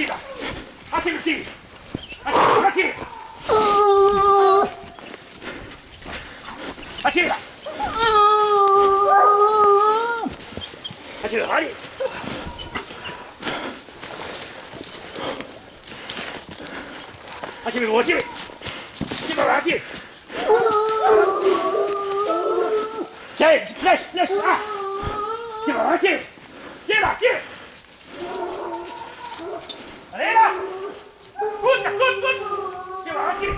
Attiva! Attiva qui! Attiva! Attiva! Attiva, allez! Attiva, attiva! Attiva, attiva! Tiens, lâche! Ah! Attiva, attiva! Tira! Allez là! Pousse! Tira, attiva!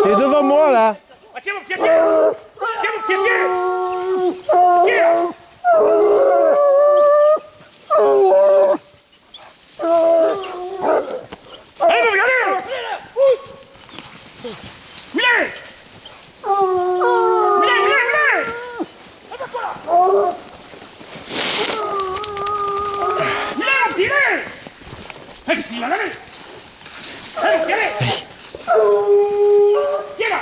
Il est devant moi là. Tiens mon pied! Tiens mon pied! Tire! Allez, mon regardez! Milet! Allez, c'est mal allez! Allez, allez! Tiens là!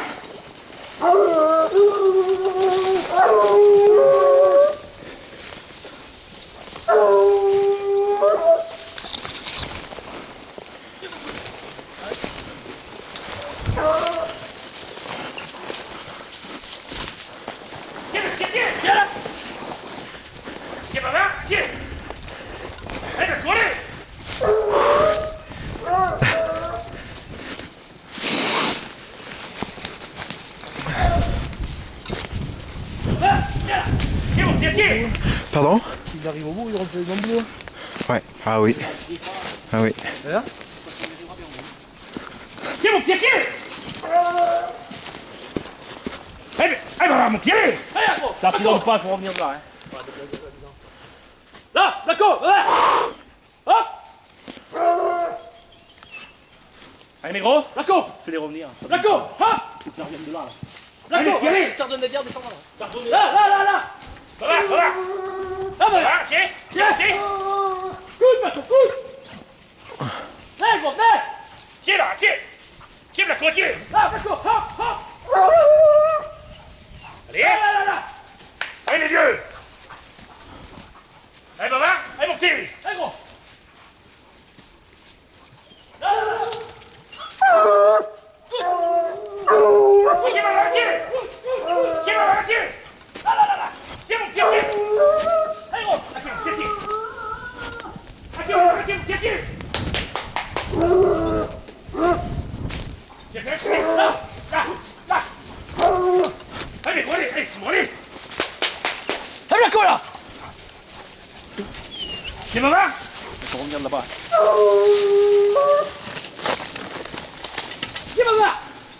Tiens, par là! Tiens! Allez, allez! Pardon? Ils arrivent au bout, ils rentrent dans le boulot. Ouais, ah oui. Ah oui. Et là? Tiens mon pied! Allez, mon pied! Là, s'ils dorment pas, il faut revenir de là. Hein. Là, d'accord! Hop! Allez, mes gros! D'accord! Fais-les revenir. D'accord! Hop! Ils reviennent de là. D'accord! Allez! Ils sortent de Nadir, descendent là. Là! Ça va! Là, voilà! Tiens! Coude, Marco, coude! Là, gros, là! Tiens, là, tiens! Tiens, la côte, tiens! Là, d'accord! Hop! Allez! Là! Allez, les vieux! Allez, Baba! Allez, mon petit! Allez, gros! Là! Tiens, Baba, tiens! Tiens, Baba, tiens! Là! Tiens, mon pied, tiens! Allez, gros! Tiens, mon pied, tiens! Tiens, mon pied, tiens! Tiens, fais la chemise! Là! Allez, gros, allez, c'est bon, allez! Allez, la quoi, là! C'est Baba? Il faut revenir de là-bas. Tiens, Baba!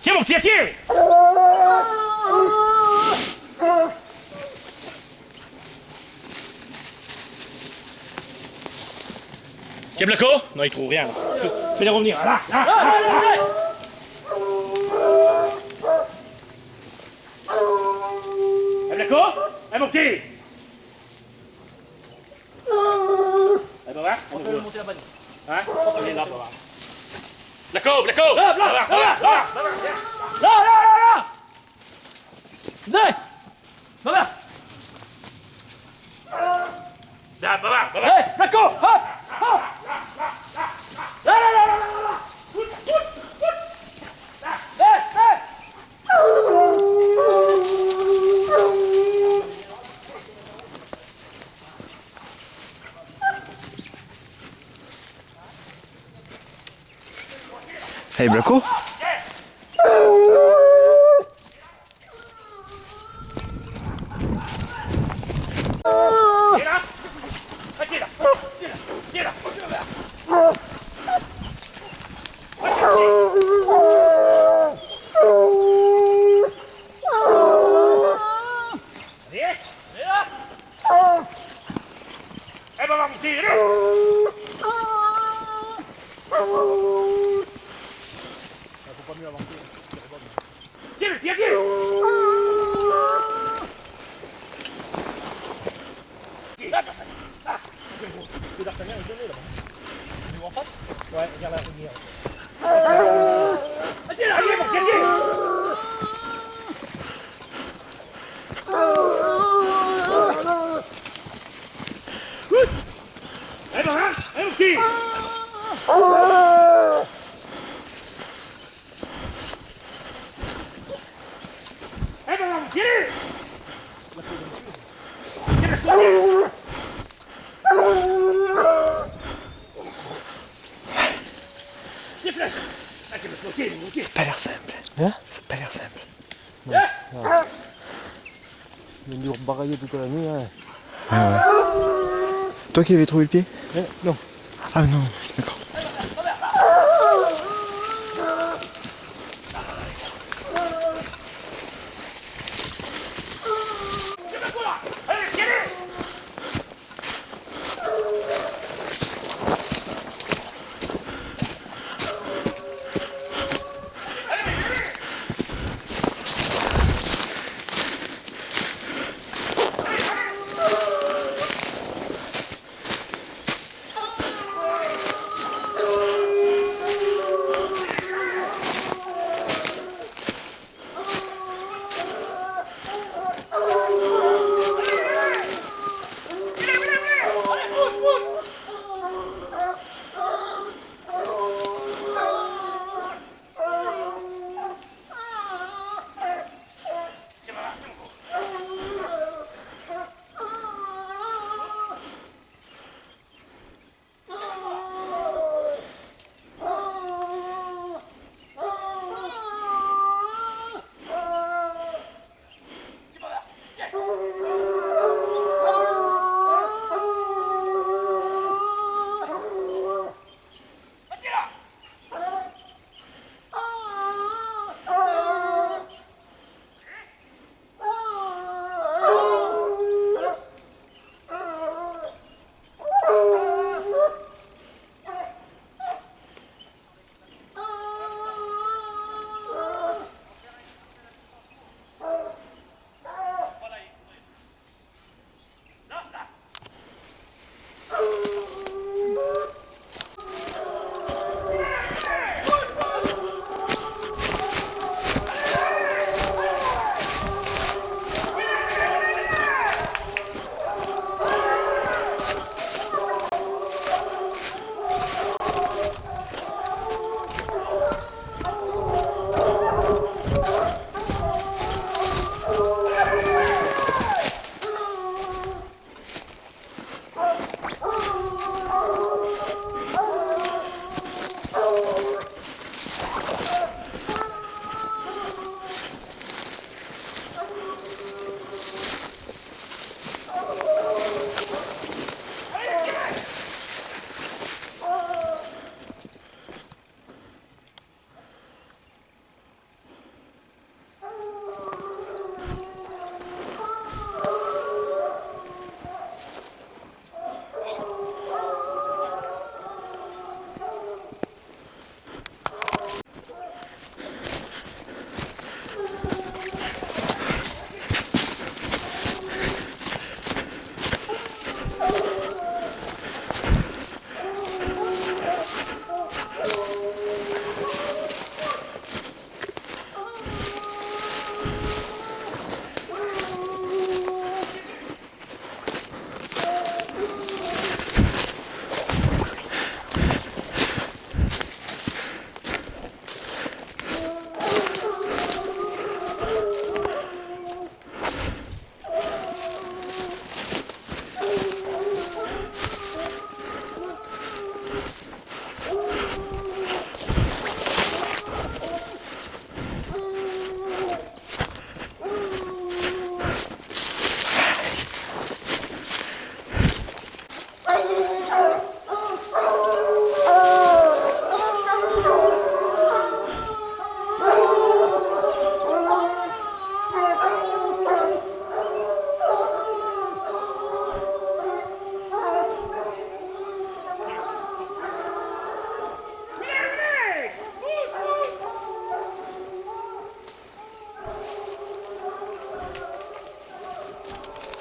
Tiens, mon pied, tiens! Tiens le coup. Non, il trouve rien. Là. Fais-le revenir. Là. Lève le coup. Allez, mon petit. Allez, Baba. On peut le monter là-bas. Hein? On est là, Baba. Le coup. Là. Venez. Baba. Là, Baba. Hey, le coup. Hop. Hop. Là. Hey, Blacko? Ça a pas l'air simple. Hein? Ça a pas l'air simple. Il a dû rebarailler toute la nuit. Hein. Ah ouais. Toi qui avais trouvé le pied? Non. Ah non.